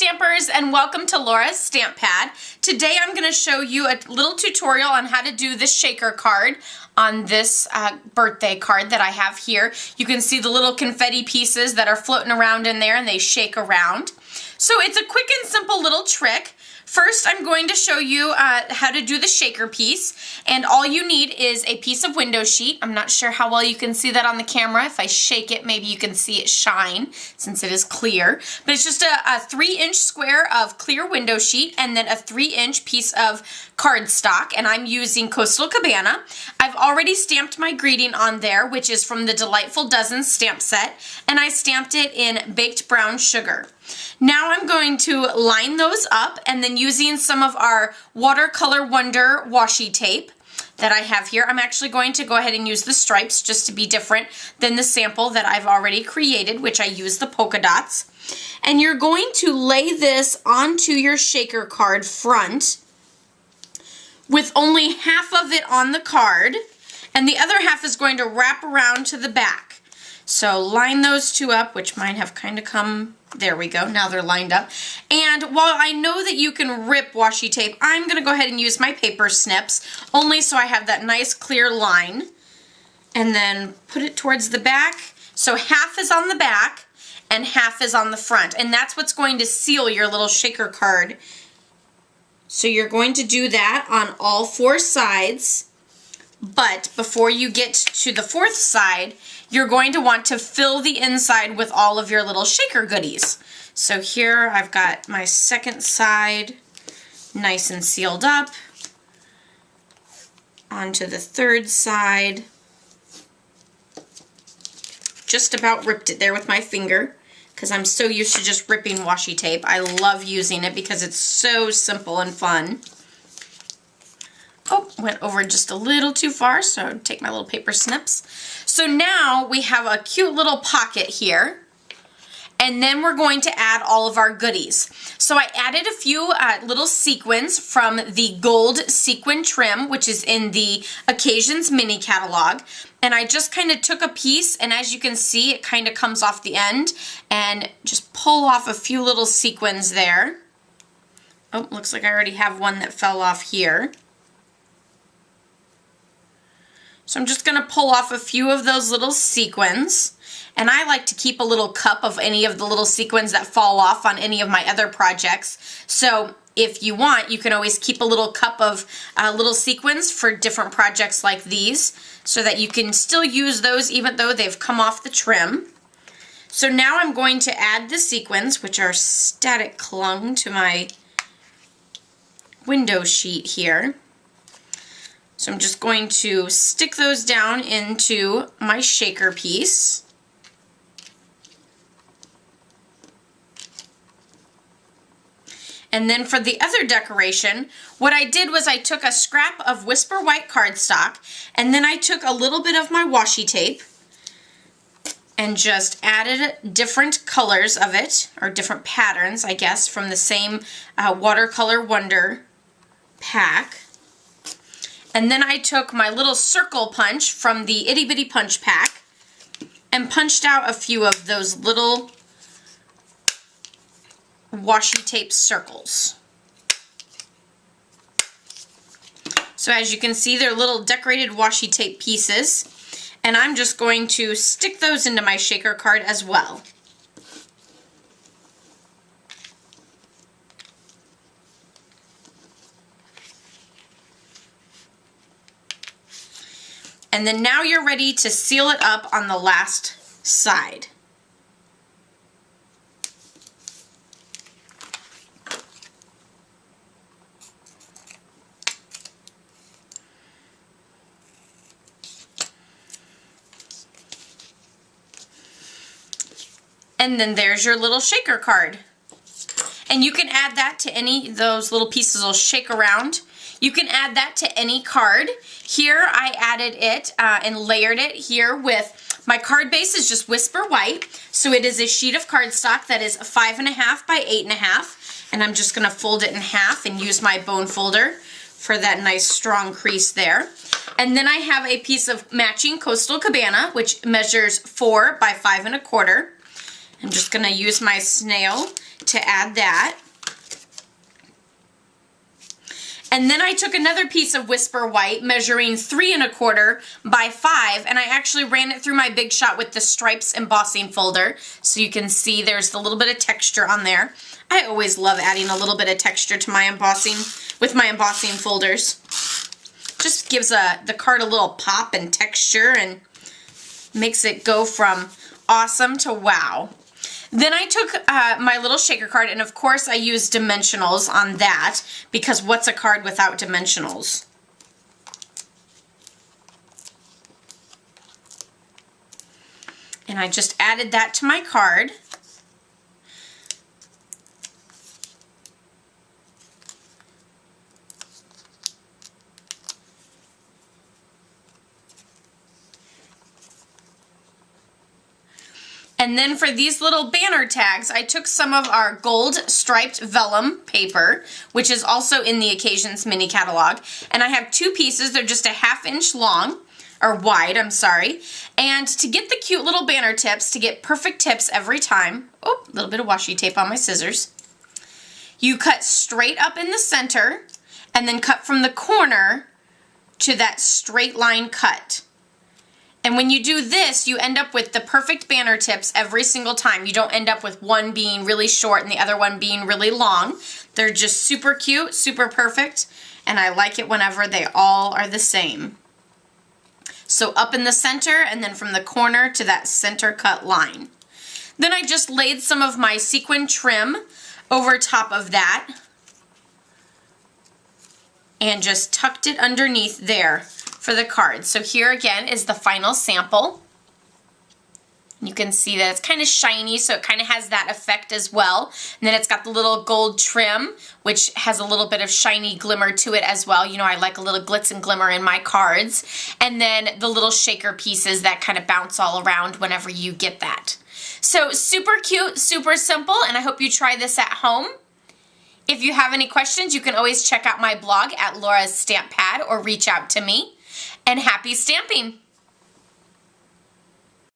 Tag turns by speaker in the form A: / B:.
A: Stampers, and welcome to Laura's Stamp Pad. Today I'm going to show you a little tutorial on how to do this shaker card on this birthday card that I have here. You can see the little confetti pieces that are floating around in there and they shake around. So it's a quick and simple little trick. First, I'm going to show you how to do the shaker piece, and all you need is a piece of window sheet. I'm not sure how well you can see that on the camera. If I shake it, maybe you can see it shine since it is clear. But it's just a 3-inch square of clear window sheet and then a 3-inch piece of cardstock, and I'm using Coastal Cabana. I've already stamped my greeting on there, which is from the Delightful Dozens stamp set, and I stamped it in baked brown sugar. Now I'm going to line those up, and then using some of our Watercolor Wonder washi tape that I have here, I'm actually going to go ahead and use the stripes just to be different than the sample that I've already created, which I use the polka dots. And you're going to lay this onto your shaker card front with only half of it on the card, and the other half is going to wrap around to the back. So line those two up, which mine have kind of come, there we go, now they're lined up. And while I know that you can rip washi tape, I'm going to go ahead and use my paper snips, only so I have that nice clear line. And then put it towards the back, so half is on the back and half is on the front. And that's what's going to seal your little shaker card. So you're going to do that on all 4 sides. But before you get to the 4th side, you're going to want to fill the inside with all of your little shaker goodies. So here I've got my 2nd side nice and sealed up. Onto the 3rd side. Just about ripped it there with my finger because I'm so used to just ripping washi tape. I love using it because it's so simple and fun. Oh, went over just a little too far, so take my little paper snips. So now we have a cute little pocket here, and then we're going to add all of our goodies. So I added a few little sequins from the gold sequin trim, which is in the Occasions mini catalog, and I just kind of took a piece, and as you can see, it kind of comes off the end, and just pull off a few little sequins there. Oh, looks like I already have one that fell off here. So I'm just going to pull off a few of those little sequins, and I like to keep a little cup of any of the little sequins that fall off on any of my other projects. So if you want, you can always keep a little cup of little sequins for different projects like these so that you can still use those even though they've come off the trim. So now I'm going to add the sequins, which are static clung to my window sheet here. So I'm just going to stick those down into my shaker piece. And then for the other decoration, what I did was I took a scrap of Whisper White cardstock, and then I took a little bit of my washi tape and just added different colors of it, or different patterns, I guess, from the same Watercolor Wonder pack. And then I took my little circle punch from the Itty Bitty Punch pack and punched out a few of those little washi tape circles. So as you can see, they're little decorated washi tape pieces, and I'm just going to stick those into my shaker card as well. And then now you're ready to seal it up on the last side. And then there's your little shaker card. And you can add that to any of those little pieces will shake around. You can add that to any card. Here I added it and layered it here with, my card base is just Whisper White, so it is a sheet of cardstock that is 5.5 by 8.5, and I'm just going to fold it in half and use my bone folder for that nice strong crease there. And then I have a piece of matching Coastal Cabana, which measures 4 by 5 1/4. I'm just going to use my snail to add that. And then I took another piece of Whisper White, measuring 3 1/4 by 5, and I actually ran it through my Big Shot with the Stripes embossing folder, so you can see there's a little bit of texture on there. I always love adding a little bit of texture to my embossing, with my embossing folders. Just gives the card a little pop and texture and makes it go from awesome to wow. Then I took my little shaker card, and of course I used dimensionals on that, because what's a card without dimensionals? And I just added that to my card. And then for these little banner tags, I took some of our gold striped vellum paper, which is also in the Occasions mini catalog. And I have 2 pieces. They're just a 1/2 inch long, or wide, I'm sorry. And to get the cute little banner tips, to get perfect tips every time, oh, a little bit of washi tape on my scissors. You cut straight up in the center, and then cut from the corner to that straight line cut. And when you do this, you end up with the perfect banner tips every single time. You don't end up with one being really short and the other one being really long. They're just super cute, super perfect, and I like it whenever they all are the same. So up in the center, and then from the corner to that center cut line. Then I just laid some of my sequin trim over top of that and just tucked it underneath there for the card. So here again is the final sample. You can see that it's kind of shiny, so it kind of has that effect as well. And then it's got the little gold trim, which has a little bit of shiny glimmer to it as well. You know, I like a little glitz and glimmer in my cards. And then the little shaker pieces that kind of bounce all around whenever you get that. So super cute, super simple, and I hope you try this at home. If you have any questions, you can always check out my blog at Laura's Stamp Pad or reach out to me. And happy stamping!